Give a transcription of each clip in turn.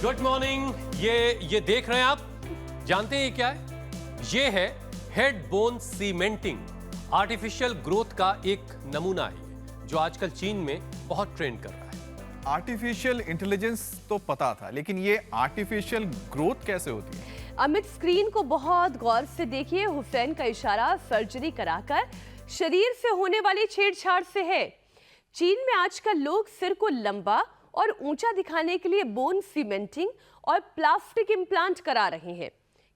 Good morning. ये देख रहे हैं आप, जानते हैं ये क्या है? ये है head bone cementing, artificial growth का एक नमूना है जो आजकल चीन में बहुत ट्रेंड कर रहा है। आर्टिफिशियल इंटेलिजेंस तो पता था, लेकिन ये आर्टिफिशियल ग्रोथ कैसे होती है? अमित, स्क्रीन को बहुत गौर से देखिए। हुसैन का इशारा सर्जरी कराकर शरीर से होने वाली छेड़छाड़ से है। चीन में आजकल लोग सिर को लंबा और ऊंचा दिखाने के लिए बोन सीमेंटिंग और प्लास्टिक इम्प्लांट करा रहे हैं।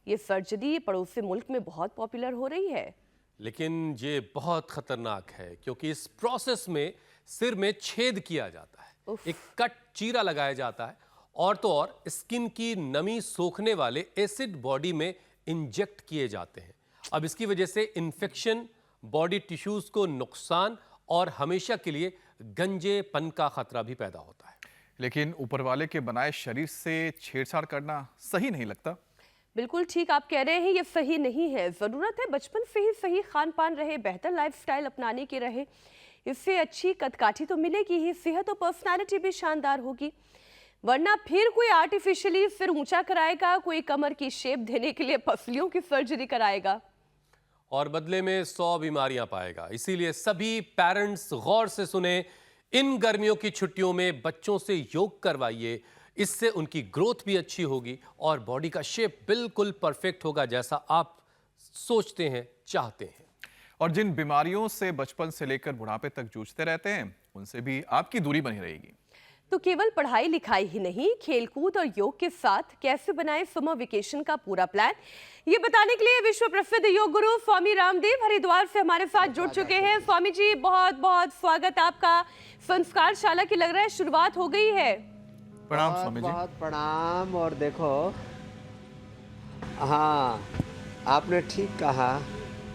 ये सर्जरी पड़ोसी मुल्क में बहुत पॉपुलर हो रही है। लेकिन ये बहुत खतरनाक है क्योंकि इस प्रोसेस में सिर में छेद किया जाता है, एक कट चीरा लगाया जाता है और तो और स्किन की नमी सोखने वाले एसिड बॉडी में इंजेक्ट किए जाते हैं। अब इसकी वजह से इन्फेक्शन, बॉडी टिश्यूज को नुकसान और हमेशा के लिए गंजेपन का खतरा भी पैदा होता है। लेकिन ऊपर वाले के बनाए शरीर से छेड़छाड़ करना सही नहीं लगता। बिल्कुल ठीक आप कह रहे हैं, ये सही नहीं है। जरूरत है बचपन से ही सही खान पान रहे, बेहतर लाइफस्टाइल अपनाने की रहे। इससे अच्छी कदकाठी तो मिलेगी ही, सेहत और पर्सनालिटी भी शानदार होगी। वरना फिर कोई आर्टिफिशियली सिर ऊंचा कराएगा, कोई कमर की शेप देने के लिए पसलियों की सर्जरी कराएगा और बदले में 100 बीमारियां पाएगा। इसीलिए सभी पेरेंट्स गौर से सुने, इन गर्मियों की छुट्टियों में बच्चों से योग करवाइए। इससे उनकी ग्रोथ भी अच्छी होगी और बॉडी का शेप बिल्कुल परफेक्ट होगा जैसा आप सोचते हैं, चाहते हैं। और जिन बीमारियों से बचपन से लेकर बुढ़ापे तक जूझते रहते हैं, उनसे भी आपकी दूरी बनी रहेगी। तो केवल पढ़ाई लिखाई ही नहीं, खेलकूद और योग के साथ कैसे बनाएं समर वेकेशन का पूरा प्लान, ये बताने के लिए विश्व प्रसिद्ध योग गुरु स्वामी रामदेव हरिद्वार से हमारे साथ जुड़ चुके हैं। स्वामी जी, बहुत बहुत स्वागत आपका। संस्कार शाला की लग रहा है शुरुआत हो गई है। प्रणाम स्वामी जी। बहुत प्रणाम। और देखो, हाँ, आपने ठीक कहा,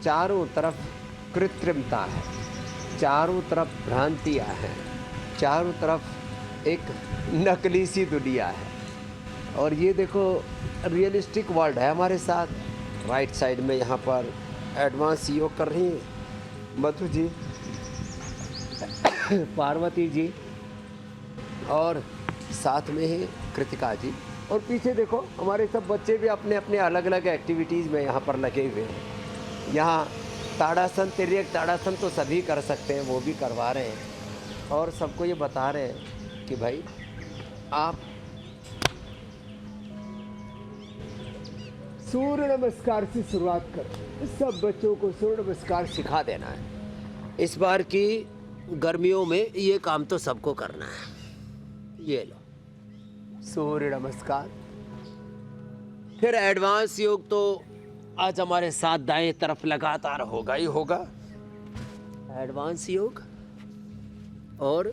चारों तरफ कृत्रिमता है, चारों तरफ भ्रांतियाँ हैं, चारों तरफ एक नकली सी दुनिया है। और ये देखो, रियलिस्टिक वर्ल्ड है हमारे साथ। राइट साइड में यहाँ पर एडवांस योग कर रही हैं मधु जी, पार्वती जी, और साथ में ही कृतिका जी। और पीछे देखो, हमारे सब बच्चे भी अपने अपने अलग अलग एक्टिविटीज़ में यहाँ पर लगे हुए हैं। यहाँ ताड़ासन, तिर्यक ताड़ासन तो सभी कर सकते हैं, वो भी करवा रहे हैं। और सबको ये बता रहे हैं कि भाई आप सूर्य नमस्कार से शुरुआत करें। सब बच्चों को सूर्य नमस्कार सिखा देना है। इस बार की गर्मियों में ये काम तो सबको करना है। ये लो, सूर्य नमस्कार। फिर एडवांस योग तो आज हमारे साथ दाएं तरफ लगातार होगा ही होगा, एडवांस योग। और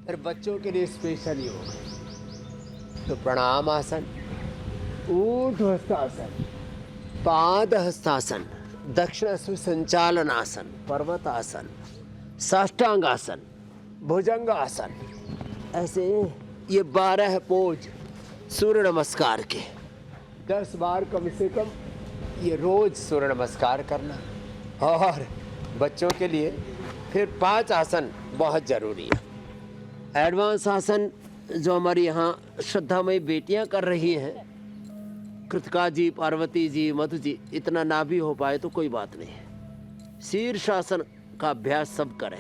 फिर बच्चों के लिए स्पेशल योग, तो प्रणाम आसन, ऊर्ध्व हस्तासन, पाद हस्तासन, दक्षिणासन, संचालन आसन, पर्वतासन, साष्टांग आसन, भुजंगासन। ऐसे ये 12 पोज सूर्य नमस्कार के। 10 बार कम से कम ये रोज सूर्य नमस्कार करना। और बच्चों के लिए फिर 5 आसन बहुत ज़रूरी है। एडवांस आसन जो हमारी यहाँ श्रद्धामयी बेटियाँ कर रही हैं, कृतिका जी, पार्वती जी, मधु जी, इतना ना भी हो पाए तो कोई बात नहीं। शीर्षासन का अभ्यास सब करें।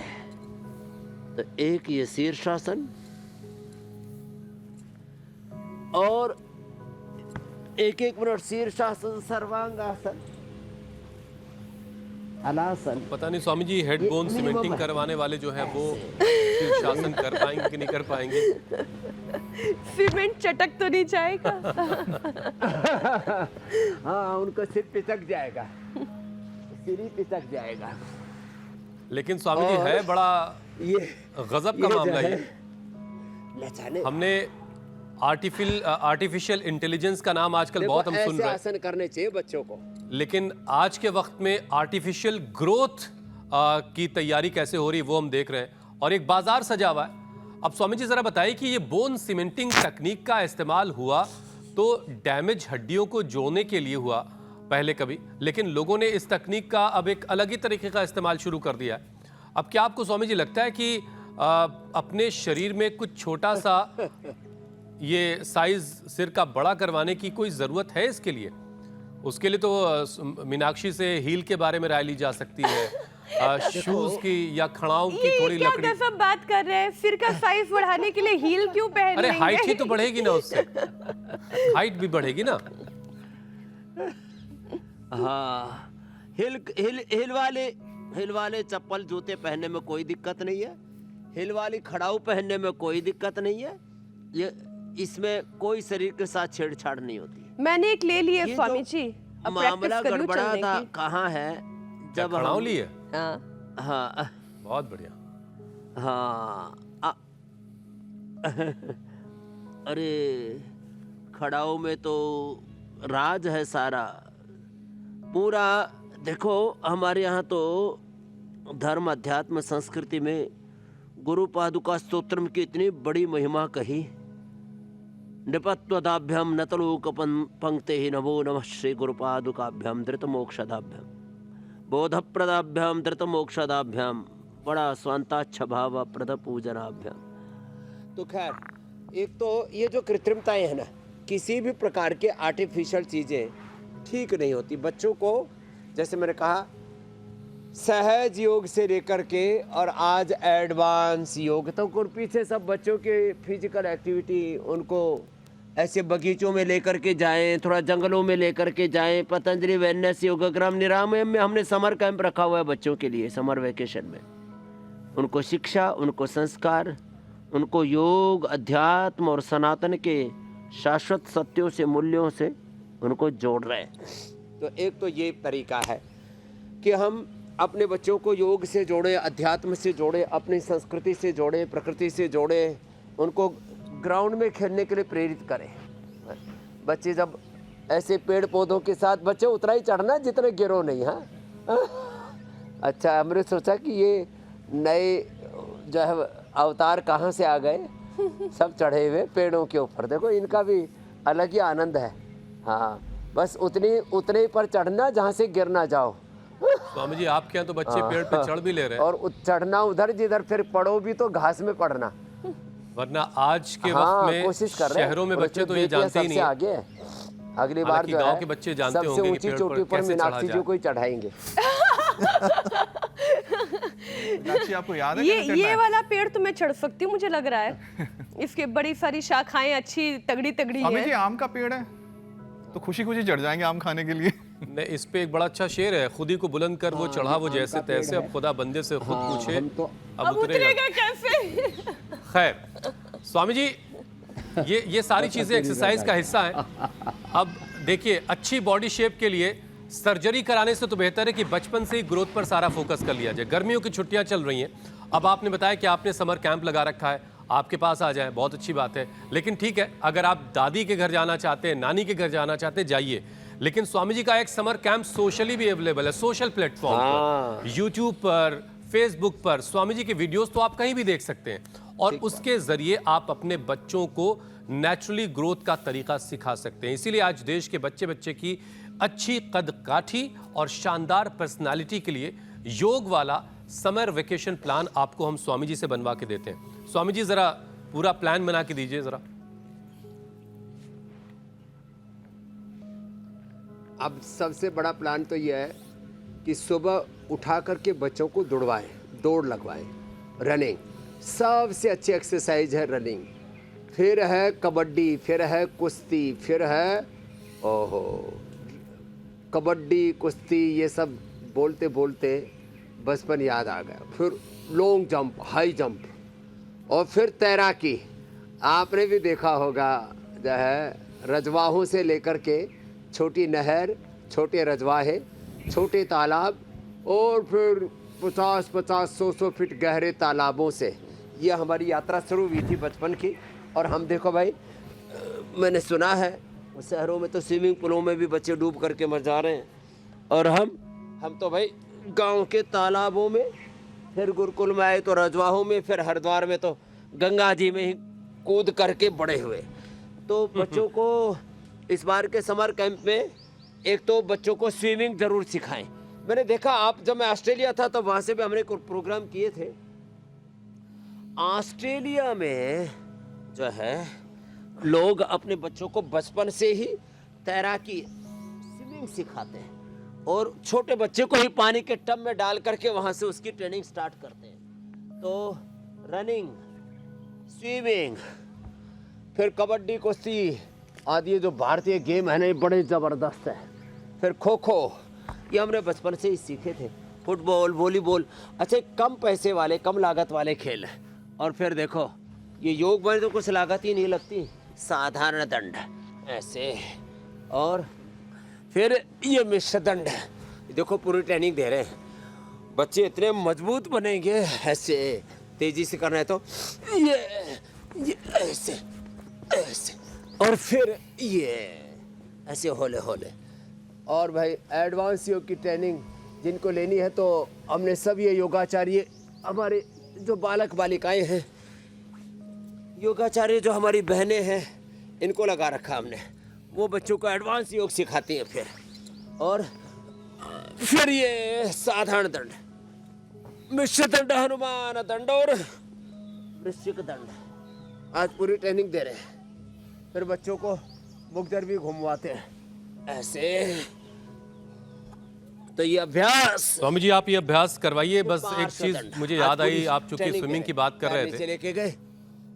तो एक ये शीर्षासन, और एक मिनट शीर्षासन, सर्वांगासन, हलासन। पता नहीं Swami ji, head bone cementing करवाने वाले जो है वो शीर्षासन कर पाएंगे कि नहीं कर पाएंगे? सीमेंट चटक तो नहीं जाएगा? हाँ, उनको सिर पिचक जाएगा, सिर ही पिचक जाएगा। लेकिन स्वामी जी, है बड़ा ये गजब का मामला ये। लचाने हमने आर्टिफिशियल इंटेलिजेंस का नाम आजकल बहुत हम सुन रहे हैं, आसन करने चाहिए बच्चों को। लेकिन आज के वक्त में आर्टिफिशियल ग्रोथ की तैयारी कैसे हो रही है वो हम देख रहे हैं और एक बाजार सजा हुआ है। अब स्वामी जी जरा बताइए कि ये बोन सीमेंटिंग तकनीक का इस्तेमाल हुआ तो डैमेज हड्डियों को जोड़ने के लिए हुआ पहले कभी, लेकिन लोगों ने इस तकनीक का अब एक अलग ही तरीके का इस्तेमाल शुरू कर दिया है। अब क्या आपको स्वामी जी लगता है कि अपने शरीर में कुछ छोटा सा ये साइज सिर का बड़ा करवाने की कोई जरूरत है इसके लिए? उसके लिए तो मीनाक्षी से हील के बारे में राय ली जा सकती है, शूज की या खड़ाओं की थोड़ी ये क्या लकड़ी। गजब बात कर रहे हैं? सिर का साइज बढ़ाने के लिए हील क्यों पहन अरे लेंगे? हाइट ही तो बढ़ेगी ना उससे, हाइट भी बढ़ेगी ना। हाँ, हिल वाले चप्पल जूते पहनने में कोई दिक्कत नहीं है, हिल वाली खड़ाऊ पहनने में कोई दिक्कत नहीं है। ये इसमें कोई शरीर के साथ छेड़छाड़ नहीं होती। मैंने एक ले लिए ये स्वामी जो जी, अब मामला प्रैक्टिस कर लूं तो गड़बड़ा चलने था की। कहाँ है जब खड़ाऊ हम ली है? हाँ। हाँ बहुत बढ़िया। हाँ अरे खड़ाऊ में तो राज है सारा पूरा। देखो हमारे यहाँ तो धर्म अध्यात्म संस्कृति में गुरु पादुका स्तोत्रम की इतनी बड़ी महिमा कही। निपत्वदाभ्यम नतलोक पंक्ते ही नमो नमः श्री गुरु पादुकाभ्यम धृत मोक्षदाभ्यम बोधप्रदाभ्यम धृत मोक्षदाभ्यम बड़ा स्वांताच्छ भाव प्रद पूजनाभ्यम। तो खैर एक तो ये जो कृत्रिमताएं है ना, किसी भी प्रकार के आर्टिफिशियल चीजें ठीक नहीं होती। बच्चों को जैसे मैंने कहा सहज योग से लेकर के और आज एडवांस योग तक और पीछे सब बच्चों के फिजिकल एक्टिविटी, उनको ऐसे बगीचों में लेकर के जाएं, थोड़ा जंगलों में लेकर के जाएं। पतंजलि वेलनेस योगग्राम निरामयम में हमने समर कैंप रखा हुआ है बच्चों के लिए, समर वेकेशन में। उनको शिक्षा, उनको संस्कार, उनको योग, अध्यात्म और सनातन के शाश्वत सत्यों से, मूल्यों से उनको जोड़ रहे हैं। तो एक तो ये तरीका है कि हम अपने बच्चों को योग से जोड़ें, अध्यात्म से जोड़ें, अपनी संस्कृति से जोड़ें, प्रकृति से जोड़ें, उनको ग्राउंड में खेलने के लिए प्रेरित करें। बच्चे जब ऐसे पेड़ पौधों के साथ, बच्चे उतना ही चढ़ना जितने गिरो नहीं। हाँ अच्छा, हमने सोचा कि ये नए जो है अवतार कहाँ से आ गए, सब चढ़े हुए पेड़ों के ऊपर। देखो इनका भी अलग ही आनंद है। हाँ बस उतने पर चढ़ना जहाँ से गिर ना जाओ। स्वामी जी आपके यहाँ तो बच्चे पेड़ पे चढ़ भी ले रहे हैं, और चढ़ना उधर जिधर फिर पड़ो भी तो घास में पड़ना। वरना आज के हाँ, वक्त में कोशिश कर रहे हैं। शहरों में और बच्चे तो ये बेटियां जानते ही सबसे नहीं। आगे है। अगली बार हालांकि जो गांव है के बच्चे जानते सबसे होंगे कि ऊंची पेड़ चोटी पर कैसे चढ़ा मीनाक्षी जी जाए। को ही चढ़ाएंगे। मीनाक्षी आपको याद है कैसे चढ़ना ये है? वाला पेड़ तो मैं चढ़ सकती हूँ, मुझे लग रहा है। इसके बड़ी सारी शाखाएं अच्छी तगड़ी तगड़ी अमित जी हैं। आम का पेड़ है तो खुशी खुशी चढ़ जाएंगे आम खाने के लिए। नहीं, इस पे एक बड़ा अच्छा शेर है, खुद ही को बुलंद कर वो चढ़ा वो जैसे तैसे, अब खुदा बंदे से खुद पूछे हम तो अब उतरेगा। कैसे? खैर स्वामी जी, ये सारी चीजें एक्सरसाइज का हिस्सा है। अब देखिए, अच्छी बॉडी शेप के लिए सर्जरी कराने से तो बेहतर है कि बचपन से ही ग्रोथ पर सारा फोकस कर लिया जाए। गर्मियों की छुट्टियां चल रही हैं, अब आपने बताया कि आपने समर कैंप लगा रखा है, आपके पास आ जाए, बहुत अच्छी बात है। लेकिन ठीक है, अगर आप दादी के घर जाना चाहते हैं, नानी के घर जाना चाहते हैं, जाइए। लेकिन स्वामी जी का एक समर कैंप सोशली भी अवेलेबल है, सोशल प्लेटफॉर्म पर, यूट्यूब पर, फेसबुक पर। स्वामी जी के वीडियोस तो आप कहीं भी देख सकते हैं, और उसके जरिए आप अपने बच्चों को नेचुरली ग्रोथ का तरीका सिखा सकते हैं। इसीलिए आज देश के बच्चे की अच्छी कद काठी और शानदार पर्सनालिटी के लिए योग वाला समर वेकेशन प्लान आपको हम स्वामी जी से बनवा के देते हैं। स्वामी जी जरा पूरा प्लान बना के दीजिए जरा। अब सबसे बड़ा प्लान तो यह है कि सुबह उठा करके बच्चों को दौड़वाएं, दौड़ लगवाएं, रनिंग सबसे अच्छी एक्सरसाइज है रनिंग। फिर है कबड्डी, फिर है कुश्ती, फिर है ओहो कबड्डी कुश्ती, ये सब बोलते बोलते बचपन याद आ गया। फिर लॉन्ग जंप, हाई जंप, और फिर तैराकी। आपने भी देखा होगा जो है रजवाहों से लेकर के छोटी नहर, छोटे रजवाहे, छोटे तालाब, और फिर 50-50, 100-100 फीट गहरे तालाबों से ये हमारी यात्रा शुरू हुई थी बचपन की। और हम देखो भाई, मैंने सुना है शहरों में तो स्विमिंग पूलों में भी बच्चे डूब करके मर जा रहे हैं, और हम तो भाई गांव के तालाबों में, फिर गुरुकुल में आए तो रजवाहों में, फिर हरिद्वार में तो गंगा जी में ही कूद करके बड़े हुए। तो बच्चों को इस बार के समर कैंप में एक तो बच्चों को स्विमिंग जरूर सिखाएं। मैंने देखा, आप जब मैं ऑस्ट्रेलिया था तब वहाँ से भी हमने कुछ प्रोग्राम किए थे। ऑस्ट्रेलिया में जो है लोग अपने बच्चों को बचपन से ही तैराकी, स्विमिंग सिखाते हैं और छोटे बच्चे को ही पानी के टब में डाल करके वहां से उसकी ट्रेनिंग स्टार्ट करते हैं। तो रनिंग, स्विमिंग, फिर कबड्डी, कुश्ती आदि जो भारतीय गेम है ना, ये बड़े ज़बरदस्त है। फिर खो खो, ये हमने बचपन से ही सीखे थे। फुटबॉल, वॉलीबॉल, अच्छा कम पैसे वाले, कम लागत वाले खेल है। और फिर देखो ये योग में तो कुछ लागत ही नहीं लगती, साधारण दंड ऐसे। और फिर ये मिश्र दंड, देखो पूरी ट्रेनिंग दे रहे हैं। बच्चे इतने मजबूत बनेंगे ऐसे, तेजी से करना है तो ये ऐसे ऐसे, और फिर ये ऐसे होले होले। और भाई एडवांस योग की ट्रेनिंग जिनको लेनी है तो हमने सब ये योगाचार्य, हमारे जो बालक बालिकाएं हैं, योगाचार्य जो हमारी बहनें हैं, इनको लगा रखा हमने। वो बच्चों को एडवांस योग सिखाती हैं। और फिर ये साधारण दंड, मिश्र दंड, हनुमान दंड और वृश्चिक दंड आज पूरी ट्रेनिंग दे रहे हैं। फिर बच्चों को मुग्दर भी घुमवाते हैं ऐसे। तो ये अभ्यास, स्वामी जी आप ये अभ्यास करवाइए। बस एक चीज पार्श्वदंड मुझे आज याद आई, पूरी आप चूंकि ट्रेनिंग स्विमिंग है। की बात कर रहे तैरने से थे, लेके गए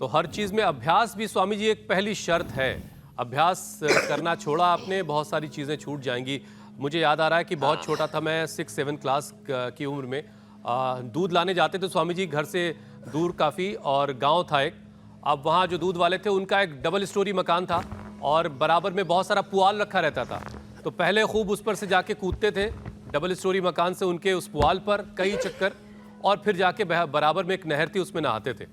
तो हर चीज में अभ्यास भी स्वामी जी एक पहली शर्त है। अभ्यास करना छोड़ा आपने, बहुत सारी चीजें छूट जाएंगी। मुझे याद आ रहा है कि बहुत छोटा था मैं, 6-7 क्लास की उम्र में दूध लाने जाते थे स्वामी जी, घर से दूर काफ़ी, और गांव था एक। अब वहाँ जो दूध वाले थे उनका एक डबल स्टोरी मकान था और बराबर में बहुत सारा पुआल रखा रहता था। तो पहले खूब उस पर से जाके कूदते थे, डबल स्टोरी मकान से उनके उस पुआल पर कई चक्कर, और फिर जाके बराबर में एक नहर थी उसमें नहाते थे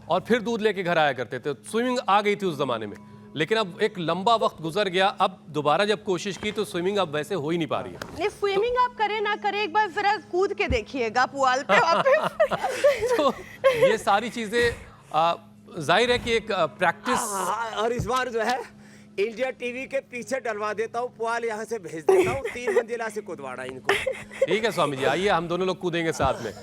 और फिर दूध लेके घर आया करते थे। स्विमिंग आ गई थी उस ज़माने में, लेकिन अब एक लंबा वक्त गुजर गया। अब दोबारा जब कोशिश की तो स्विमिंग अब वैसे हो ही नहीं पा रही है। ये स्विमिंग आप करें ना करें, एक बार जरा कूद के देखिएगा पुआल पे वापस। तो ये सारी चीजें जाहिर है कि एक प्रैक्टिस। और इस बार जो है इंडिया टीवी के पीछे डलवा देता हूँ, पुआल यहाँ से भेज देता हूँ, 3 मंजिला से कूदवाड़ा इनको। ठीक है स्वामी जी, आइए हम दोनों लोग कूदेंगे साथ में।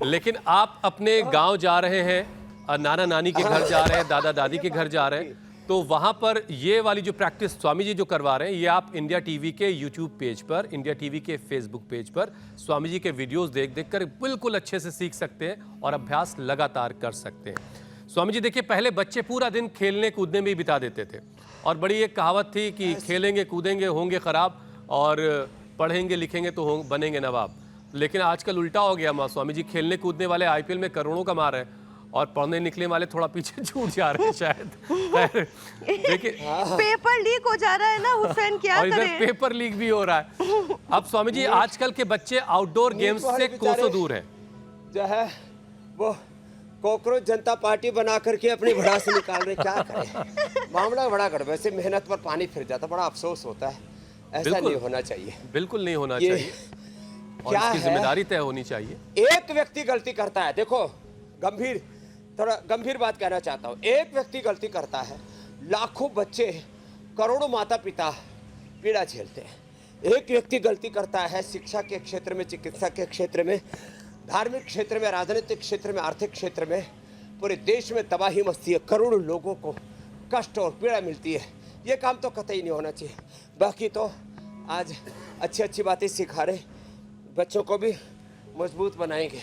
लेकिन आप अपने गांव जा रहे हैं, नाना नानी के घर जा रहे हैं, दादा दादी के घर जा रहे हैं, तो वहां पर ये वाली जो प्रैक्टिस स्वामी जी जो करवा रहे हैं, ये आप इंडिया टीवी के यूट्यूब पेज पर, इंडिया टीवी के फेसबुक पेज पर स्वामी जी के वीडियोस देख देख कर बिल्कुल अच्छे से सीख सकते हैं और अभ्यास लगातार कर सकते हैं। स्वामी जी देखिए, पहले बच्चे पूरा दिन खेलने कूदने में ही बिता देते थे और बड़ी एक कहावत थी कि खेलेंगे कूदेंगे होंगे खराब और पढ़ेंगे लिखेंगे तो बनेंगे नवाब। लेकिन आजकल उल्टा हो गया माँ स्वामी जी, खेलने कूदने वाले आईपीएल में करोड़ों कमा रहे हैं और पढ़ने निकले वाले थोड़ा पीछे छूट जा रहे हैं शायद। देखिए पेपर लीक हो जा रहा है ना हुसैन, क्या और इधर करें? पेपर लीक भी हो रहा है। अब स्वामी जी आजकल के बच्चे आउटडोर गेम्स से कोसों दूर हैं। जो है वो कॉकरोच जनता पार्टी बना करके अपनी भड़ास निकाल रहे, क्या करें। मामला बड़ा गड़बड़, वैसे मेहनत पर पानी फिर जाता, बड़ा अफसोस होता है। ऐसा बिल्कुल। नहीं होना चाहिए, बिल्कुल नहीं होना ये चाहिए और क्या इसकी है? जिम्मेदारी तय होनी चाहिए। एक व्यक्ति गलती करता है, देखो थोड़ा गंभीर बात कहना चाहता हूँ। एक व्यक्ति गलती करता है, लाखों बच्चे, करोड़ों माता पिता पीड़ा झेलते हैं। एक व्यक्ति गलती करता है, शिक्षा के क्षेत्र में, चिकित्सा के क्षेत्र में, धार्मिक क्षेत्र में, राजनीतिक क्षेत्र में, आर्थिक क्षेत्र में, पूरे देश में तबाही मचती है, करोड़ों लोगों को कष्ट और पीड़ा मिलती है। ये काम तो कतई नहीं होना चाहिए। बाकी तो आज अच्छी अच्छी बातें सिखा रहे, बच्चों को भी मजबूत बनाएंगे।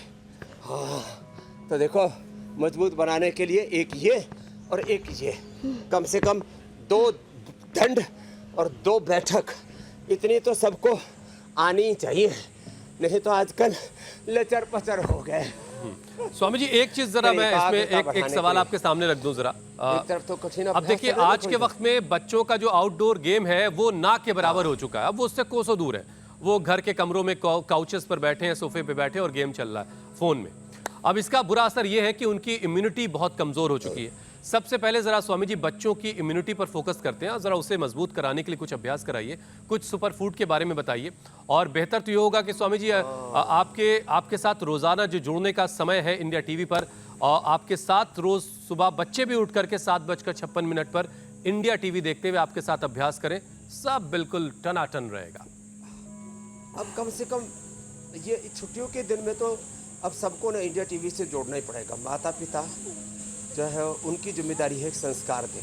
हाँ, तो देखो मजबूत बनाने के लिए एक ये और एक ये, कम से कम 2 दंड और 2 बैठक, इतनी तो सबको आनी ही चाहिए, नहीं तो आजकल लचर पचर हो गए। स्वामी जी एक चीज जरा मैं इसमें एक सवाल आपके सामने रख दूं जरा। एक तरफ तो कठिन अब देखिए आज के वक्त में बच्चों का जो आउटडोर गेम है वो ना के बराबर हो चुका है। अब वो उससे कोसों दूर है, वो घर के कमरों में काउचेस पर बैठे हैं, सोफे पे बैठे और गेम चल रहा है फोन में। अब इसका बुरा असर ये है कि उनकी इम्यूनिटी बहुत कमजोर हो चुकी है। सबसे पहले जरा स्वामी जी बच्चों की इम्यूनिटी पर फोकस करते हैं और जरा उसे मजबूत कराने के लिए कुछ अभ्यास कराइए, कुछ सुपर फूड के बारे में बताइए। और बेहतर तो ये होगा कि स्वामी जी आपके साथ रोजाना जो जुड़ने का समय है इंडिया टीवी पर, और आपके साथ रोज सुबह बच्चे भी उठ करके 7:56 पर इंडिया टीवी देखते हुए आपके साथ अभ्यास करें, सब बिल्कुल टनाटन रहेगा। अब कम से कम ये छुट्टियों के दिन में तो अब सबको ना इंडिया टीवी से जोड़ना ही पड़ेगा। माता पिता जो है उनकी जिम्मेदारी है संस्कार दें।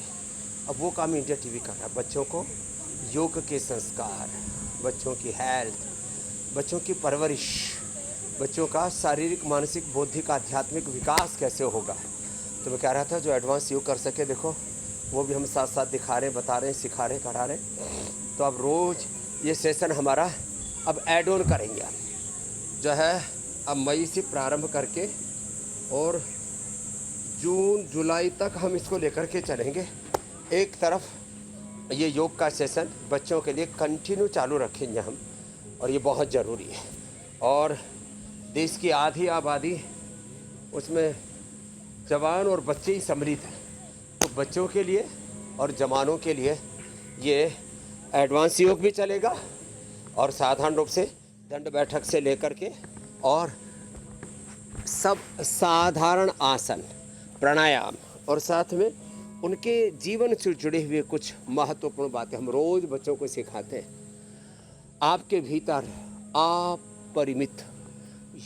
अब वो काम इंडिया टीवी कर रहा है। बच्चों को योग के संस्कार, बच्चों की हेल्थ, बच्चों की परवरिश, बच्चों का शारीरिक, मानसिक, बौद्धिक, आध्यात्मिक विकास कैसे होगा। तो मैं कह रहा था जो एडवांस योग कर सके, देखो वो भी हम साथ साथ दिखा रहे हैं, बता रहे हैं, सिखा रहे हैं, करा रहे हैं। तो अब रोज़ ये सेशन हमारा अब ऐड ऑन करेंगे, जो है अब मई से प्रारंभ करके और जून जुलाई तक हम इसको लेकर के चलेंगे। एक तरफ ये योग का सेशन बच्चों के लिए कंटिन्यू चालू रखेंगे हम, और ये बहुत ज़रूरी है। और देश की आधी आबादी उसमें जवान और बच्चे ही सम्मिलित हैं, तो बच्चों के लिए और जवानों के लिए ये एडवांस योग भी चलेगा, और साधारण रूप से दंड बैठक से लेकर के और सब साधारण आसन, प्राणायाम, और साथ में उनके जीवन से जुड़े हुए कुछ महत्वपूर्ण बातें हम रोज़ बच्चों को सिखाते हैं। आपके भीतर अपरिमित,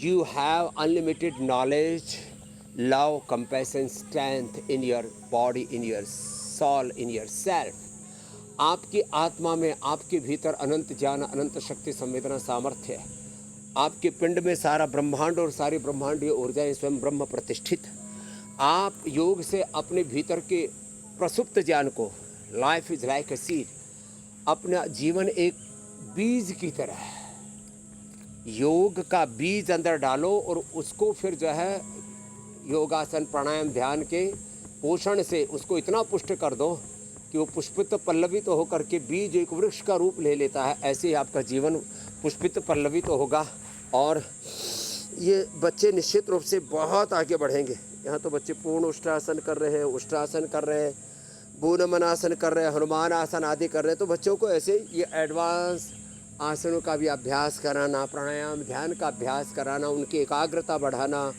you have unlimited knowledge, love, compassion, strength in your body, in your soul, in yourself. आपकी आत्मा में, आपके भीतर अनंत ज्ञान, अनंत शक्ति, संवेदना, सामर्थ्य है। आपके पिंड में सारा ब्रह्मांड और सारी ब्रह्मांडीय ऊर्जाएं स्वयं ब्रह्म प्रतिष्ठित। आप योग से अपने भीतर के प्रसुप्त ज्ञान को, life is like a seed, अपना जीवन एक बीज की तरह है, योग का बीज अंदर डालो और उसको फिर जो है योगासन, प्राणायाम, ध्यान के पोषण से उसको इतना पुष्ट कर दो कि वो पुष्पित पल्लवित तो होकर के बीज एक वृक्ष का रूप ले लेता है। ऐसे ही आपका जीवन पुष्पित पल्लवित तो होगा, और ये बच्चे निश्चित रूप से बहुत आगे बढ़ेंगे। यहाँ तो बच्चे पूर्ण उष्ट्रासन कर रहे हैं, उष्ट्रासन कर रहे हैं, भूनमनासन कर रहे हैं, हनुमान आसन आदि कर रहे हैं। तो बच्चों को ऐसे ये एडवांस आसनों का भी अभ्यास कराना, प्राणायाम, ध्यान का अभ्यास कराना, उनकी एकाग्रता बढ़ाना,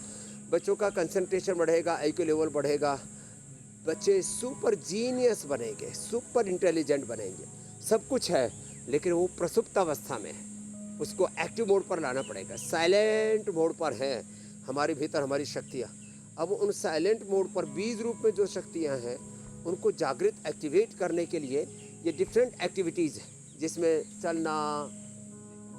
बच्चों का कंसंट्रेशन बढ़ेगा, IQ लेवल बढ़ेगा, बच्चे सुपर जीनियस बनेंगे, सुपर इंटेलिजेंट बनेंगे। सब कुछ है, लेकिन वो प्रसुप्त अवस्था में है, उसको एक्टिव मोड पर लाना पड़ेगा। साइलेंट मोड पर हैं हमारे भीतर हमारी शक्तियाँ। अब उन साइलेंट मोड पर बीज रूप में जो शक्तियाँ हैं उनको जागृत, एक्टिवेट करने के लिए ये डिफरेंट एक्टिविटीज़ है, जिसमें चलना,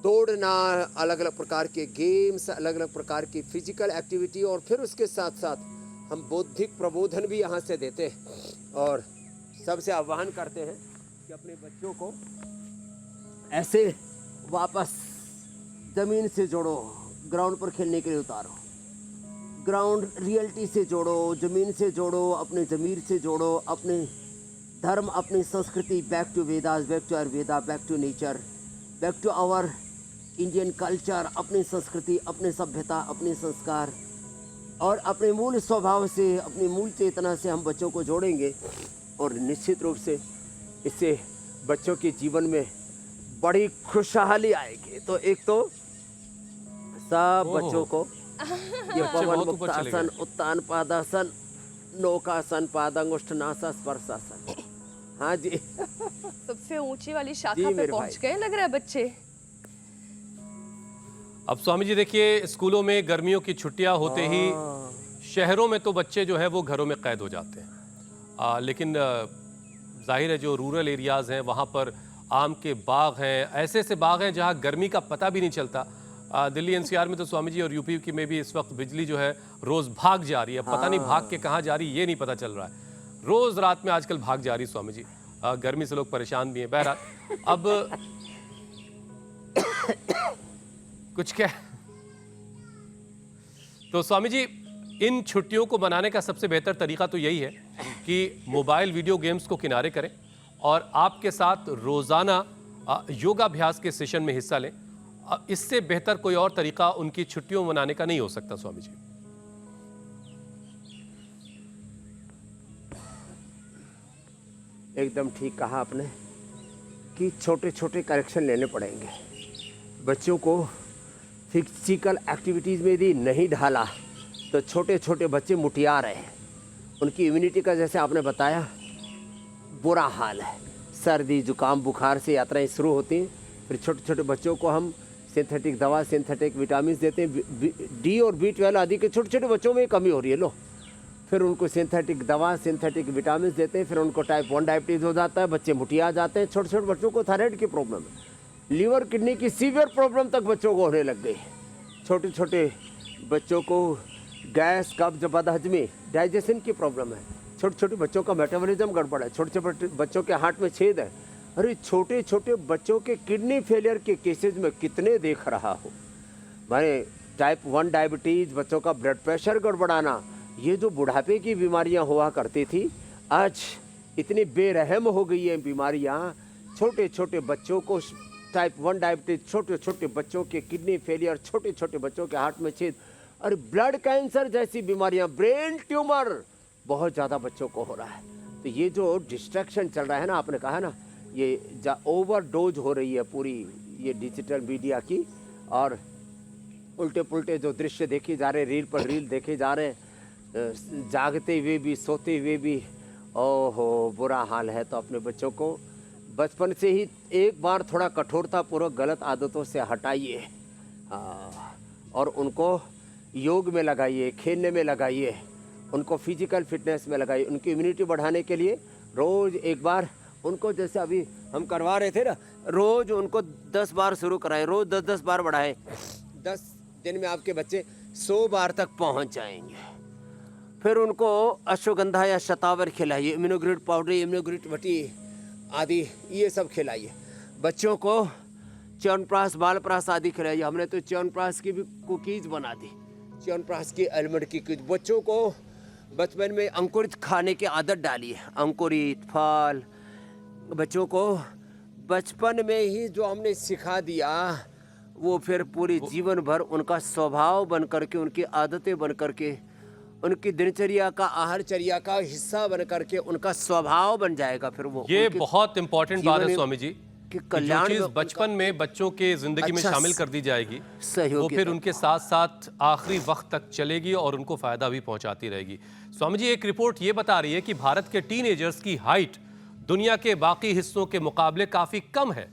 दौड़ना, अलग अलग प्रकार के गेम्स, अलग अलग प्रकार की फिजिकल एक्टिविटी, और फिर उसके साथ साथ हम बौद्धिक प्रबोधन भी यहाँ से देते हैं। और सबसे आह्वान करते हैं कि अपने बच्चों को ऐसे वापस ज़मीन से जोड़ो, ग्राउंड पर खेलने के लिए उतारो, ग्राउंड रियलिटी से जोड़ो, ज़मीन से जोड़ो, अपने ज़मीर से जोड़ो, अपने धर्म, अपनी संस्कृति, back to Vedas, back to Ayurveda, back to nature, back to our Indian culture, अपनी संस्कृति, अपनी सभ्यता, अपने संस्कार, और अपने मूल स्वभाव से, अपनी मूल चेतना से हम बच्चों को जोड़ेंगे, और निश्चित रूप से इससे बच्चों के जीवन में बड़ी खुशहाली आएगी। तो एक तो सब बच्चों को ये पवन मुक्तासन, उत्तान पादासन, नौकासन, पादांगुष्ठनासा, स्पर्शासन। हाँ जी सबसे ऊंची वाली शाखा पे पहुंच गए लग रहा है बच्चे। अब स्वामी जी देखिए, स्कूलों में गर्मियों की छुट्टियां होते ही शहरों में तो बच्चे जो है वो घरों में कैद हो जाते हैं, लेकिन जाहिर है जो रूरल एरियाज़ हैं वहाँ पर आम के बाग हैं, ऐसे ऐसे बाग हैं जहाँ गर्मी का पता भी नहीं चलता। दिल्ली NCR में तो स्वामी जी और यूपी की में भी इस वक्त बिजली जो है रोज़ भाग जा रही है, पता नहीं भाग के कहाँ जा रही है ये नहीं पता चल रहा है। रोज़ रात में आजकल भाग जा रही है स्वामी जी, गर्मी से लोग परेशान भी हैं। बहरहाल अब कुछ क्या, तो स्वामी जी इन छुट्टियों को मनाने का सबसे बेहतर तरीका तो यही है कि मोबाइल वीडियो गेम्स को किनारे करें और आपके साथ रोज़ाना योगाभ्यास के सेशन में हिस्सा लें। इससे बेहतर कोई और तरीका उनकी छुट्टियों मनाने का नहीं हो सकता स्वामी जी। एकदम ठीक कहा आपने कि छोटे छोटे करेक्शन लेने पड़ेंगे। बच्चों को फिजिकल एक्टिविटीज़ में यदि नहीं ढाला तो छोटे छोटे बच्चे मुटिया रहे हैं, उनकी इम्यूनिटी का जैसे आपने बताया बुरा हाल है। सर्दी जुकाम बुखार से यात्राएं शुरू होती हैं, फिर छोटे छोटे बच्चों को हम सिंथेटिक दवा, सिंथेटिक विटामिन देते हैं, D और B12 आदि के छोटे छोटे बच्चों में कमी हो रही है। लो फिर उनको सिंथेटिक दवा, सिंथेटिक विटामिन देते हैं, फिर उनको टाइप 1 डायबिटीज़ हो जाता है, बच्चे मुटिया जाते हैं। छोटे छोटे बच्चों को थायराइड की प्रॉब्लम है, लीवर किडनी की सीवियर प्रॉब्लम तक बच्चों को होने लग गई। छोटे छोटे बच्चों को गैस, कब्ज, बदहजमी, डाइजेशन की प्रॉब्लम है। छोटे छोटे बच्चों का मेटाबॉलिज्म गड़बड़ है, छोटे छोटे बच्चों के हार्ट में छेद है। अरे छोटे छोटे बच्चों के किडनी फेलियर के केसेज में कितने देख रहा हो। मैंने टाइप 1 डायबिटीज़, बच्चों का ब्लड प्रेशर गड़बड़ाना, ये जो बुढ़ापे की बीमारियां हुआ करती थी, आज इतनी बेरहम हो गई हैं बीमारियां। छोटे छोटे बच्चों को टाइप 1 डायबिटीज़, छोटे छोटे बच्चों के किडनी फेलियर, छोटे छोटे बच्चों के हार्ट में छेद, और ब्लड कैंसर जैसी बीमारियां, ब्रेन ट्यूमर बहुत ज़्यादा बच्चों को हो रहा है। तो ये जो डिस्ट्रैक्शन चल रहा है ना, आपने कहा ना, ये ओवरडोज हो रही है पूरी ये डिजिटल मीडिया की, और उल्टे पुल्टे जो दृश्य देखे जा रहे, रील पर रील देखे जा रहे हैं, जागते हुए भी, सोते हुए भी, ओहो बुरा हाल है। तो अपने बच्चों को बचपन से ही एक बार थोड़ा कठोरतापूर्वक गलत आदतों से हटाइए, और उनको योग में लगाइए, खेलने में लगाइए, उनको फिजिकल फिटनेस में लगाइए। उनकी इम्यूनिटी बढ़ाने के लिए रोज़ एक बार उनको, जैसे अभी हम करवा रहे थे ना, रोज़ उनको 10 बार शुरू कराएं, रोज़ 10-10 बार बढ़ाएं। 10 दिन में आपके बच्चे 100 बार तक पहुंच जाएंगे। फिर उनको अश्वगंधा या शतावर खिलाइए, इम्यूनोग्लोट पाउडर, इम्यूनोग्लोट वटी आदि ये सब खिलाइए। बच्चों को च्यवनप्राश, बालप्राश आदि खिलाइए। हमने तो च्यवनप्राश की भी कुकीज़ बना दी, च्यवनप्राश की आलमंड की कुकीज़। बच्चों को बचपन में अंकुरित खाने की आदत डालिए, अंकुरित फल। बच्चों को बचपन में ही जो हमने सिखा दिया, वो फिर पूरे जीवन भर उनका स्वभाव बन करके, उनकी आदतें बन करके, उनकी दिनचर्या का, आहारचर्या का हिस्सा बन करके उनका स्वभाव बन जाएगा। फिर वो ये बहुत इंपॉर्टेंट बात है स्वामी जी, कि जो कल्याण चीज बचपन में बच्चों के जिंदगी में अच्छा शामिल कर दी जाएगी, सहयोग वो के फिर तौर उनके साथ साथ आखिरी वक्त तक चलेगी और उनको फायदा भी पहुंचाती रहेगी। स्वामी जी, एक रिपोर्ट ये बता रही है कि भारत के टीनेजर्स की हाइट दुनिया के बाकी हिस्सों के मुकाबले काफी कम है।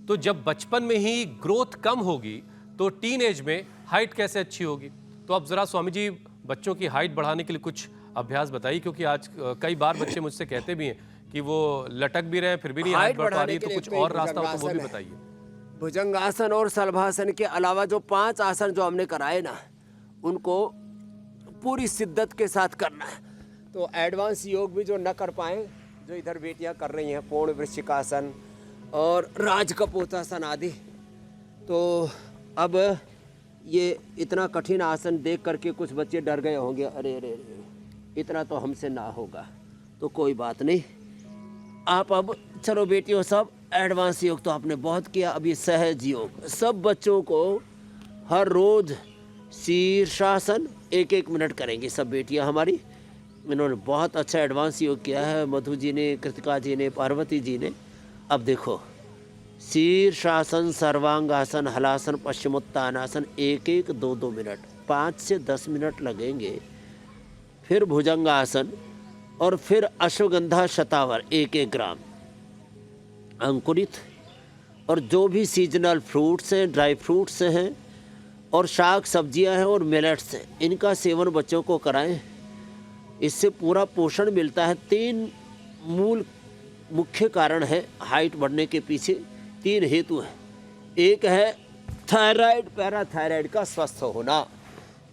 तो जब बचपन में ही ग्रोथ कम होगी तो टीनेज में हाइट कैसे अच्छी होगी? तो अब जरा स्वामी जी बच्चों की हाइट बढ़ाने के लिए कुछ अभ्यास बताइए, क्योंकि आज कई बार बच्चे मुझसे कहते भी हैं कि वो लटक भी रहे हैं फिर भी नहीं हाइट बढ़ पा रही है। तो कुछ और रास्ता हो तो वो भी बताइए। भुजंगासन और शलभासन के अलावा जो 5 आसन जो हमने कराए ना, उनको पूरी शिद्दत के साथ करना है। तो एडवांस योग भी जो न कर पाए, जो इधर बेटियां कर रही हैं, पूर्ण वृश्चिकासन और राजकपोतासन आदि, तो अब ये इतना कठिन आसन देख करके कुछ बच्चे डर गए होंगे, अरे अरे अरे इतना तो हमसे ना होगा। तो कोई बात नहीं, आप अब चलो बेटियों, सब एडवांस योग तो आपने बहुत किया, अब ये सहज योग। सब बच्चों को हर रोज शीर्षासन 1-1 मिनट करेंगे सब बेटियां हमारी। इन्होंने बहुत अच्छा एडवांस योग किया है, मधु जी ने, कृतिका जी ने, पार्वती जी ने। अब देखो, शीर्षासन, सर्वांगासन, हलासन, पश्चिमोत्तानासन 1-1, 2-2 मिनट, 5 से 10 मिनट लगेंगे। फिर भुजंगासन और फिर अश्वगंधा शतावर 1-1 ग्राम अंकुरित, और जो भी सीजनल फ्रूट्स हैं, ड्राई फ्रूट्स हैं, और शाक सब्जियां हैं और मिलेट्स हैं, इनका सेवन बच्चों को कराएं। इससे पूरा पोषण मिलता है। 3 मूल मुख्य कारण है हाइट बढ़ने के पीछे, 3 हेतु हैं। एक है थायराइड, पैराथायराइड का स्वस्थ होना।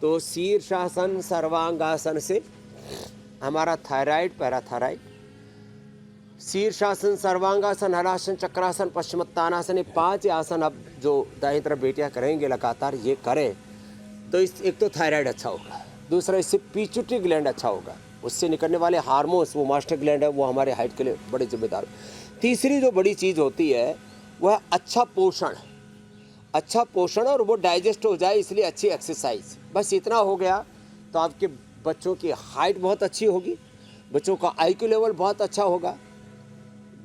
तो शीर्षासन, सर्वांगासन से हमारा थायराइड, पैराथायराइड, शीर्षासन, सर्वांगासन, हलासन, चक्रासन, पश्चिमोत्तानासन, ये 5 आसन अब जो दाहिनी तरफ बेटियां करेंगे लगातार, ये करें तो इस एक तो थायराइड अच्छा होगा, दूसरा इससे पिट्यूटरी ग्लैंड अच्छा होगा, उससे निकलने वाले हार्मोन्स, वो मास्टर ग्लैंड है, वो हमारे हाइट के लिए बड़े जिम्मेदार। तीसरी जो बड़ी चीज़ होती है वह अच्छा पोषण, अच्छा पोषण, और वो डाइजेस्ट हो जाए, इसलिए अच्छी एक्सरसाइज। बस इतना हो गया तो आपके बच्चों की हाइट बहुत अच्छी होगी, बच्चों का IQ लेवल बहुत अच्छा होगा,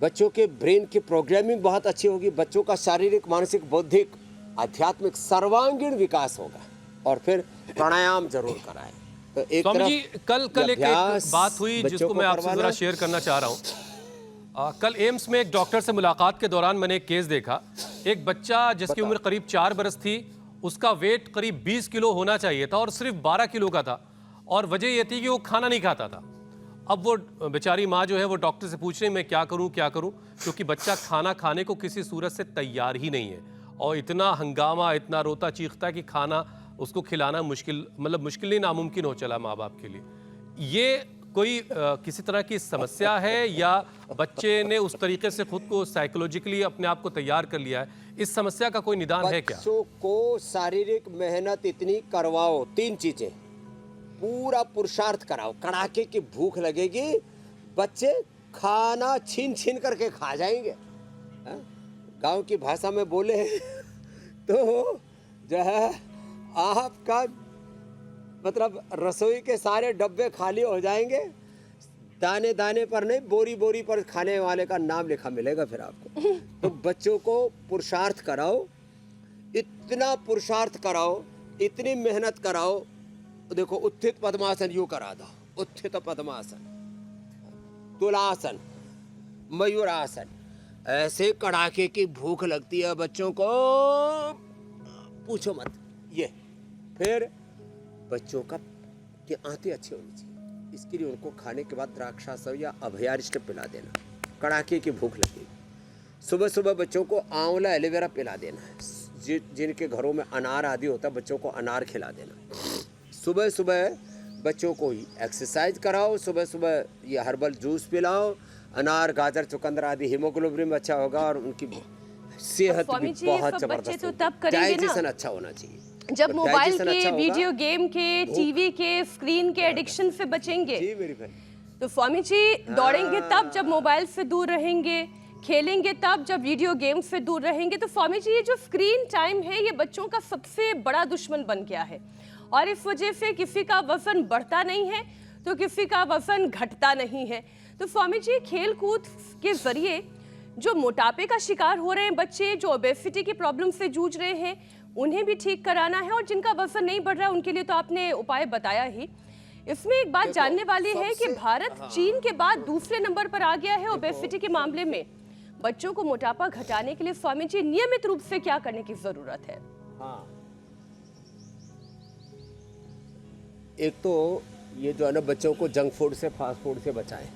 बच्चों के ब्रेन की प्रोग्रामिंग बहुत अच्छी होगी, बच्चों का शारीरिक, मानसिक, बौद्धिक, आध्यात्मिक सर्वांगीण विकास होगा। और फिर प्राणायाम जरूर कराएं। तो एक स्वामी जी, कल एक बात हुई जिसको मैं आपसे जरा शेयर करना चाह रहा हूँ। कल एम्स में एक डॉक्टर से मुलाकात के दौरान मैंने एक केस देखा। एक बच्चा जिसकी उम्र करीब 4 बरस थी, उसका वेट करीब 20 किलो होना चाहिए था और सिर्फ 12 किलो का था, और वजह ये थी कि वो खाना नहीं खाता था। अब वो बेचारी माँ जो है वो डॉक्टर से पूछ रही मैं क्या करूँ, क्योंकि बच्चा खाना खाने को किसी सूरत से तैयार ही नहीं है और इतना हंगामा, इतना रोता चीखता है कि खाना उसको खिलाना मुश्किल, मतलब मुश्किल नहीं, नामुमकिन हो चला माँ बाप के लिए। ये कोई किसी तरह की समस्या है या बच्चे ने उस तरीके से खुद को साइकोलॉजिकली अपने आप को तैयार कर लिया है? इस समस्या का कोई निदान है क्या? बच्चों को शारीरिक मेहनत इतनी करवाओ, 3 चीजें, पूरा पुरुषार्थ कराओ, कड़ाके की भूख लगेगी, बच्चे खाना छीन छीन करके खा जाएंगे। गांव की भाषा में बोले तो जो है आपका मतलब रसोई के सारे डब्बे खाली हो जाएंगे, दाने दाने पर नहीं, बोरी बोरी पर खाने वाले का नाम लिखा मिलेगा फिर आपको। तो बच्चों को पुरुषार्थ कराओ, इतना पुरुषार्थ कराओ, इतनी मेहनत कराओ। देखो उत्थित पद्मासन यूं करा दो, उत्थित पद्मासन, तुलासन, मयूरासन, ऐसे कड़ाके की भूख लगती है बच्चों को, पूछो मत। ये फिर बच्चों का कि आंतें अच्छी होनी चाहिए, इसके लिए उनको खाने के बाद द्राक्षासव या अभयारिष्ट पिला देना, कड़ाके की भूख लगेगी। सुबह सुबह बच्चों को आंवला एलोवेरा पिला देना है, जिनके घरों में अनार आदि होता है बच्चों को अनार खिला देना। सुबह सुबह बच्चों को एक्सरसाइज कराओ, सुबह सुबह ये हर्बल जूस पिलाओ, अनार गाजर चुकंदर आदि, हीमोग्लोबिन में अच्छा होगा और उनकी सेहत भी बहुत जबरदस्त होगी। डाइजेशन अच्छा होना चाहिए। जब मोबाइल के, वीडियो गेम के, टीवी के, स्क्रीन के एडिक्शन से बचेंगे जी मेरी बहन, तो स्वामी जी दौड़ेंगे तब जब मोबाइल से दूर रहेंगे, खेलेंगे तब जब वीडियो गेम से दूर रहेंगे। तो स्वामी जी ये जो स्क्रीन टाइम है ये बच्चों का सबसे बड़ा दुश्मन बन गया है और इस वजह से किसी का वजन बढ़ता नहीं है तो किसी का वजन घटता नहीं है। तो स्वामी जी खेल कूद के जरिए जो मोटापे का शिकार हो रहे हैं बच्चे, जो ओबेसिटी की प्रॉब्लम से जूझ रहे हैं, उन्हें भी ठीक कराना है और जिनका वजन नहीं बढ़ रहा है उनके लिए तो आपने उपाय बताया ही। इसमें एक बात जानने वाली है कि भारत चीन के बाद दूसरे नंबर पर आ गया है ओबेसिटी के मामले में। बच्चों को मोटापा घटाने के लिए स्वामी जी नियमित रूप से क्या करने की जरूरत है? हाँ, एक तो ये जो है ना बच्चों को जंक फूड से, फास्ट फूड से बचाएं।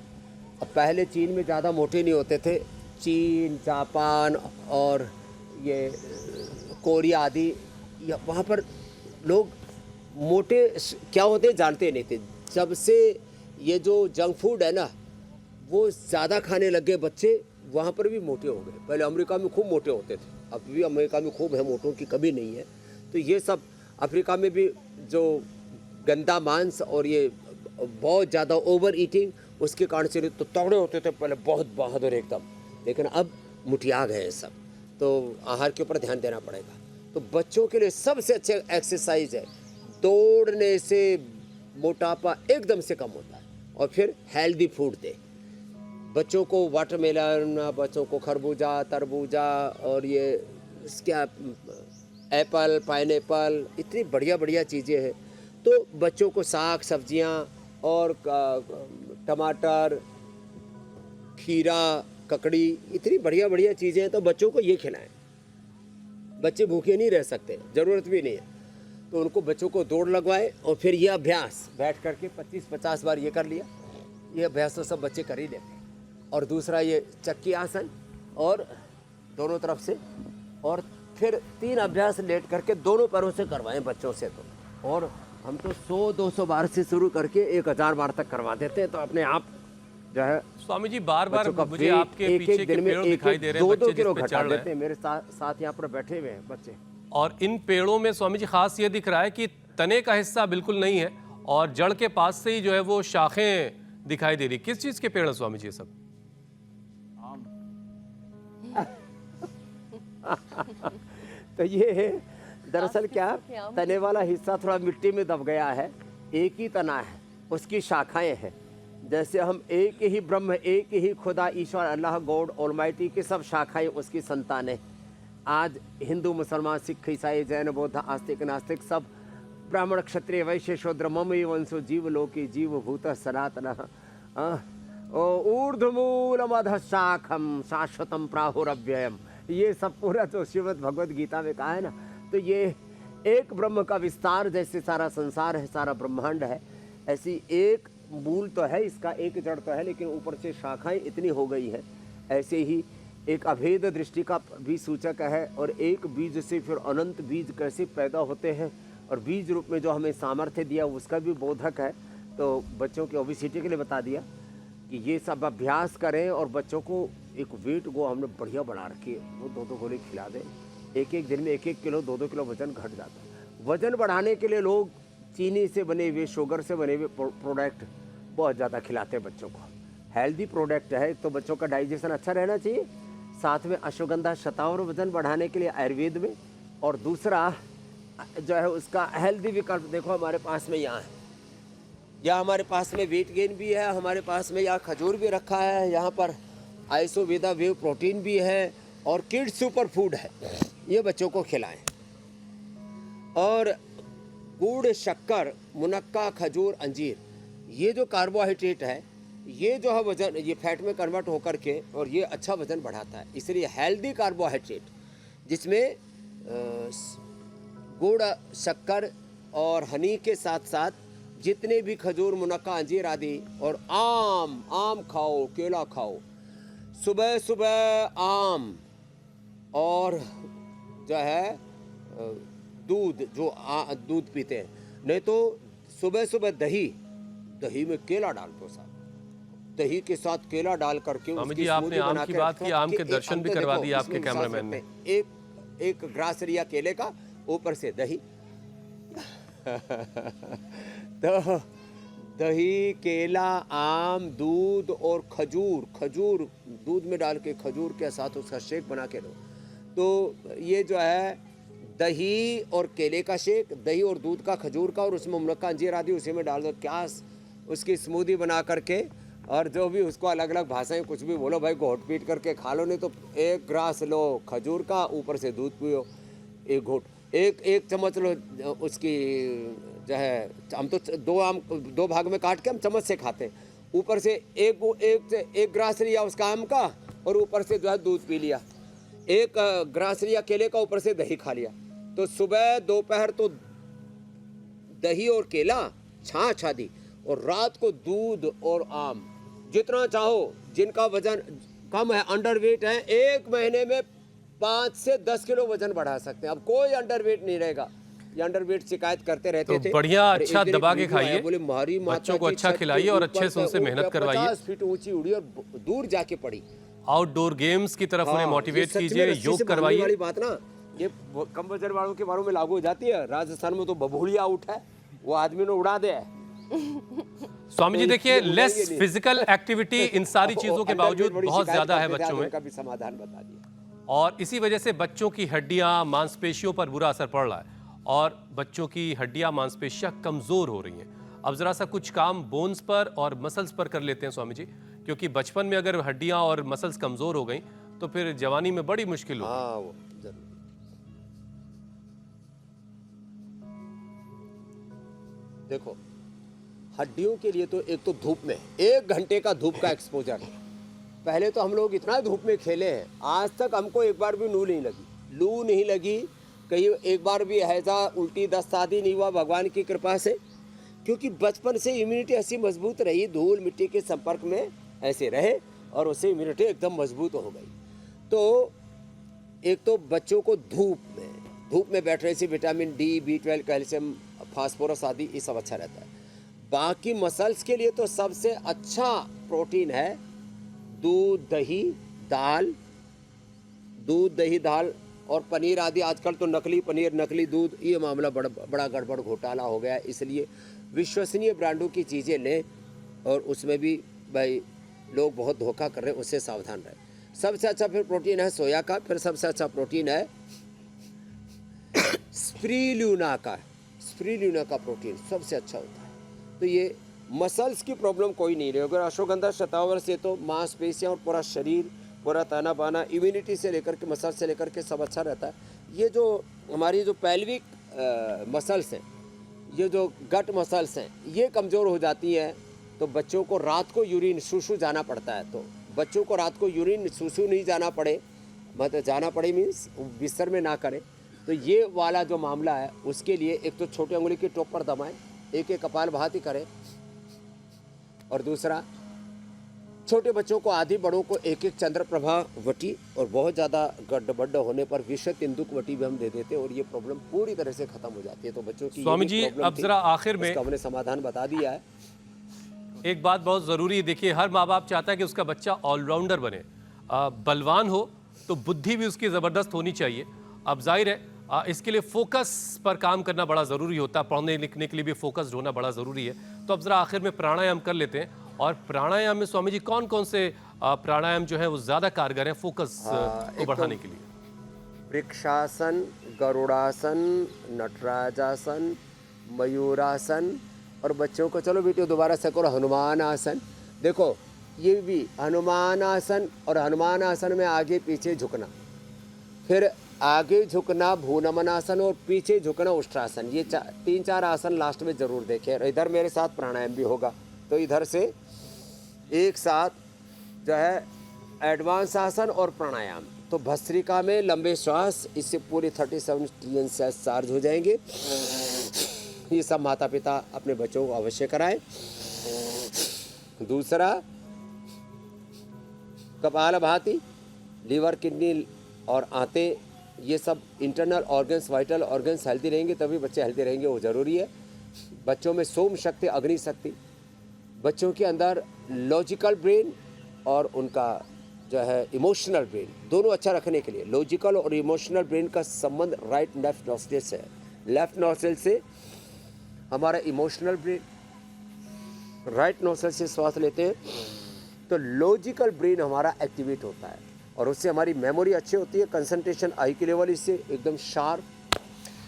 अब पहले चीन में ज़्यादा मोटे नहीं होते थे, चीन, जापान और ये कोरिया आदि, वहाँ पर लोग मोटे क्या होते जानते नहीं थे। जब से ये जो जंक फूड है ना वो ज़्यादा खाने लग गए बच्चे, वहाँ पर भी मोटे हो गए। पहले अमेरिका में खूब मोटे होते थे, अब भी अमेरिका में खूब है, मोटों की कमी नहीं है। तो ये सब अफ्रीका में भी जो गंदा मांस और ये बहुत ज़्यादा ओवर ईटिंग, उसके कारण से तो तगड़े होते थे पहले, बहुत बहादुर एकदम, लेकिन अब मुठिया गए सब। तो आहार के ऊपर ध्यान देना पड़ेगा। तो बच्चों के लिए सबसे अच्छे एक्सरसाइज है, दौड़ने से मोटापा एकदम से कम होता है। और फिर हेल्दी फूड दे बच्चों को, वाटरमेलन, बच्चों को खरबूजा, तरबूजा और ये क्या एप्पल, पाइनएप्पल, इतनी बढ़िया बढ़िया चीज़ें हैं। तो बच्चों को साग सब्जियां और टमाटर, खीरा, ककड़ी, इतनी बढ़िया बढ़िया चीज़ें हैं, तो बच्चों को ये खिलाएं। बच्चे भूखे नहीं रह सकते, ज़रूरत भी नहीं है। तो उनको बच्चों को दौड़ लगवाएं और फिर ये अभ्यास बैठ करके 25-50 बार ये कर लिया, ये अभ्यास तो सब बच्चे कर ही लेते हैं। और दूसरा ये चक्की आसन और दोनों तरफ से, और फिर 3 अभ्यास लेट करके दोनों पैरों से करवाएं बच्चों से। तो और हम तो 100-200 बार से शुरू करके 1000 बार तक करवा देते हैं। तो अपने आप जो है स्वामी जी बार बार मुझे आपके एक पीछे के पेड़ दिखाई दे रहे हैं, 2-2 बच्चे किलो जिस पे घटा चढ़ रहे देते हैं। मेरे साथ यहाँ पर बैठे हुए हैं बच्चे। और इन पेड़ों में स्वामी जी खास ये दिख रहा है कि तने का हिस्सा बिल्कुल नहीं है और जड़ के पास से ही जो है वो शाखें दिखाई दे रही। किस चीज के पेड़ है स्वामी जी ये सब? तो ये है दरअसल क्या, तने वाला हिस्सा थोड़ा मिट्टी में दब गया है, एक ही तना है, उसकी शाखाएं हैं। जैसे हम एक ही ब्रह्म, एक ही खुदा, ईश्वर, अल्लाह, गॉड ऑलमाइटी की सब शाखाएं उसकी संतानें। आज हिंदू, मुसलमान, सिख, ईसाई, जैन, बौद्ध, आस्तिक, नास्तिक सब, ब्राह्मण, क्षत्रिय, वैश्य, शूद्र, मम वंशो जीव लोकी जीव भूत सनातन ऊर्ध्वमूलमधः शाखम शाश्वतम प्राहुरव्ययम। ये सब पूरा जो श्रीमद् भगवद गीता में कहा है ना, तो ये एक ब्रह्म का विस्तार, जैसे सारा संसार है, सारा ब्रह्मांड है, ऐसी एक मूल तो है इसका, एक जड़ तो है, लेकिन ऊपर से शाखाएं इतनी हो गई है। ऐसे ही एक अभेद दृष्टि का भी सूचक है, और एक बीज से फिर अनंत बीज कैसे पैदा होते हैं, और बीज रूप में जो हमें सामर्थ्य दिया उसका भी बोधक है। तो बच्चों की ओबेसिटी के लिए बता दिया कि ये सब अभ्यास करें, और बच्चों को एक वेट को हमने बढ़िया बना रखी है, वो 2-2 गोली खिला दें। एक एक दिन में 1-1 किलो 2-2 किलो वजन घट जाता है। वजन बढ़ाने के लिए लोग चीनी से बने हुए, शुगर से बने हुए प्रोडक्ट बहुत ज़्यादा खिलाते हैं बच्चों को। हेल्दी प्रोडक्ट है तो बच्चों का डाइजेशन अच्छा रहना चाहिए। साथ में अश्वगंधा शतावर वजन बढ़ाने के लिए आयुर्वेद में, और दूसरा जो है उसका हेल्दी विकल्प देखो हमारे पास में यहाँ है, या हमारे पास में वेट गेन भी है, हमारे पास में यहाँ खजूर भी रखा है, यहाँ पर आइसोवेदा वेव प्रोटीन भी है, और किड्स सुपर फूड है, ये बच्चों को खिलाएं। और गुड़, शक्कर, मुनक्का, खजूर, अंजीर, ये जो कार्बोहाइड्रेट है, ये जो है वजन, ये फैट में कन्वर्ट होकर के, और ये अच्छा वजन बढ़ाता है। इसलिए हेल्दी कार्बोहाइड्रेट जिसमें गुड़, शक्कर और हनी के साथ साथ जितने भी खजूर, मुनक्का, अंजीर आदि, और आम खाओ, केला खाओ, सुबह सुबह आम, और जो है दूध, जो दूध पीते हैं, नहीं तो सुबह सुबह दही में केला डाल दो साहब, दही के साथ केला डाल करके स्वामी जी आपने आम की बात की, आम के दर्शन भी करवा दिए आपके कैमरामैन ने। एक ग्रास लिया केले का, ऊपर से दही तो दही, केला, आम, दूध और खजूर दूध में डाल के खजूर के साथ उसका शेक बना के लो। तो ये जो है दही और केले का शेक, दही और दूध का, खजूर का, और उसमें मुनक्का, अंजीर आदि उसी में डाल दो, क्या उसकी स्मूदी बना करके, और जो भी उसको अलग अलग भाषाएं कुछ भी बोलो भाई, घोट पीट करके खा लो। नहीं तो 1 ग्रास लो खजूर का, ऊपर से दूध पियो, एक घोट, एक चम्मच लो उसकी जो है, हम तो 2 भाग में काट के हम चम्मच से खाते हैं, ऊपर से एक ग्रास लिया उसका आम का, और ऊपर से जो है दूध पी लिया, 1 ग्रास लिया केले का, ऊपर से दही खा लिया। तो सुबह दोपहर तो दही और केला, छाछ आदि, और रात को दूध और आम, जितना चाहो। जिनका वजन कम है, अंडरवेट है, 1 महीने में 5 से 10 किलो वजन बढ़ा सकते हैं। अब कोई अंडरवेट नहीं रहेगा, ये अंडरवेट शिकायत करते रहते थे। बढ़िया अच्छा एक दिन दबा एक के वीडियो आया, खाइए, बोले हमारी माता बच्चों को की अच्छा छत के खिलाइए और ऊपर अच्छे से उनसे ऊपर मेहनत करवाइए। 50 फीट ऊंची उड़ी और दूर जाके पड़ी। आउटडोर गेम्स की तरफ उन्हें हाँ, मोटिवेट ये सच में कीजिए, रस्सी से योग बांधने करवाइए। वाली बात ना, ये कम वजन वालों के बारे में लागू हो जाती है। राजस्थान में तो बबूलिया आउट है, वो आदमी ने उड़ा दे। स्वामी जी देखिए, लेस फिजिकल एक्टिविटी इन सारी चीजों के बावजूद बहुत ज्यादा है बच्चों में, का भी समाधान बता दिया। और इसी वजह से बच्चों की हड्डियां, मांसपेशियों पर बुरा असर पड़ रहा है, और बच्चों की हड्डियां, मांसपेशियां कमजोर हो रही हैं। अब जरा सा कुछ काम बोन्स पर और मसल्स पर कर लेते हैं स्वामी जी, क्योंकि बचपन में अगर हड्डियां और मसल्स कमजोर हो गई तो फिर जवानी में बड़ी मुश्किल होगी। हाँ, वो जरूर। देखो, हड्डियों के लिए तो एक तो धूप में 1 घंटे का धूप का एक्सपोजर। पहले तो हम लोग इतना धूप में खेले हैं, आज तक हमको एक बार भी लू नहीं लगी, कहीं एक बार भी हैजा, उल्टी, दस्त आदि नहीं हुआ, भगवान की कृपा से। क्योंकि बचपन से इम्यूनिटी ऐसी मजबूत रही, धूल मिट्टी के संपर्क में ऐसे रहे, और उससे इम्यूनिटी एकदम मजबूत हो गई। तो एक तो बच्चों को धूप में बैठने से vitamin D, B12, calcium, phosphorus आदि ये सब अच्छा रहता है। बाकी मसल्स के लिए तो सबसे अच्छा प्रोटीन है दूध, दही, दाल और पनीर आदि। आजकल तो नकली पनीर, नकली दूध, ये मामला बड़ा गड़बड़ घोटाला हो गया है। इसलिए विश्वसनीय ब्रांडों की चीज़ें लें, और उसमें भी भाई लोग बहुत धोखा कर रहे हैं, उससे सावधान रहें। सबसे अच्छा फिर प्रोटीन है सोया का, फिर सबसे अच्छा प्रोटीन है स्प्रील्यूना का प्रोटीन सबसे अच्छा होता है। तो ये मसल्स की प्रॉब्लम कोई नहीं रही। अगर अश्वगंधा शतावर से तो मांसपेशियां और पूरा शरीर, पूरा ताना बाना, इम्यूनिटी से लेकर के मसल से लेकर के सब अच्छा रहता है। ये जो हमारी जो पैल्विक मसल्स हैं, ये जो गट मसल्स हैं, ये कमज़ोर हो जाती हैं। तो बच्चों को रात को यूरिन सूसू जाना पड़ता है। तो बच्चों को रात को यूरिन सूसू नहीं जाना पड़े, मतलब जाना पड़े मीन्स बिस्तर में ना करें। तो ये वाला जो मामला है, उसके लिए एक तो छोटी उंगली की टोप पर दबाएं, एक कपाल भाती करें, और दूसरा छोटे बच्चों को आधी, बड़ों को एक एक चंद्रप्रभा वटी, और बहुत ज़्यादा गड्ढ होने पर विषय तेंदुक वटी भी हम दे देते हैं और ये प्रॉब्लम पूरी तरह से खत्म हो जाती है। तो बच्चों की स्वामी जी, अब जरा आखिर में हमने समाधान बता दिया है। एक बात बहुत ज़रूरी है, देखिए हर माँ बाप चाहता है कि उसका बच्चा ऑलराउंडर बने, बलवान हो तो बुद्धि भी उसकी ज़बरदस्त होनी चाहिए। अब जाहिर है इसके लिए फोकस पर काम करना बड़ा ज़रूरी होता है, पढ़ने लिखने के लिए भी फोकस्ड होना बड़ा ज़रूरी है। तो अब ज़रा आखिर में प्राणायाम कर लेते हैं। और प्राणायाम में स्वामी जी कौन कौन से प्राणायाम जो है वो ज़्यादा कारगर हैं फोकस को बढ़ाने के लिए? वृक्षासन, गरुड़ासन, नटराजासन, मयूरासन, और बच्चों को चलो बेटियों दोबारा से करो हनुमान आसन। देखो ये भी हनुमान आसन, और हनुमान आसन में आगे पीछे झुकना, फिर आगे झुकना भूनमन आसन, और पीछे झुकना उष्ट्रासन। ये 3-4 आसन लास्ट में ज़रूर देखें। और इधर मेरे साथ प्राणायाम भी होगा, तो इधर से एक साथ जो है एडवांस आसन और प्राणायाम। तो भस्त्रिका में लंबे श्वास, इससे पूरे 37 ट्रिलियन सेल्स चार्ज हो जाएंगे। ये सब माता पिता अपने बच्चों को अवश्य कराएं। दूसरा कपालभाति, लीवर, किडनी और आंतें, ये सब internal organs, vital organs healthy रहेंगे तभी बच्चे हेल्दी रहेंगे, वो ज़रूरी है। बच्चों में सोम शक्ति, अग्नि शक्ति, बच्चों के अंदर लॉजिकल ब्रेन और उनका जो है इमोशनल ब्रेन, दोनों अच्छा रखने के लिए लॉजिकल और इमोशनल ब्रेन का संबंध राइट लेफ्ट नॉस्ट्रिल से है। लेफ्ट नॉस्ट्रिल से हमारा इमोशनल ब्रेन, राइट नॉस्ट्रिल से श्वास लेते हैं तो लॉजिकल ब्रेन हमारा एक्टिवेट होता है, और उससे हमारी मेमोरी अच्छी होती है, कंसंट्रेशन आई की लेवल इससे एकदम शार्प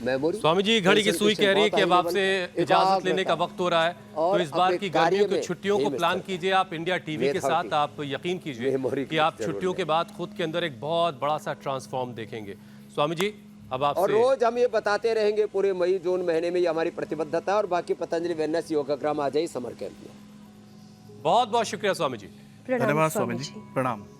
मेमोरी। स्वामी जी घड़ी की सुई कह रही है कि अब आपसे इजाजत लेने का वक्त हो रहा है, तो इस बार की गर्मियों की छुट्टियों को प्लान कीजिए आप इंडिया टीवी के साथ। आप यकीन कीजिए कि आप छुट्टियों के बाद खुद के अंदर एक बहुत बड़ा सा ट्रांसफॉर्म देखेंगे। स्वामी जी अब आप और रोज हम ये बताते रहेंगे पूरे मई जून महीने में, ये हमारी प्रतिबद्धता है। और बाकी पतंजलि वेलनेस योगाग्राम आ जाइए समर कैंप में। बहुत बहुत शुक्रिया स्वामी जी। धन्यवाद स्वामी जी, प्रणाम।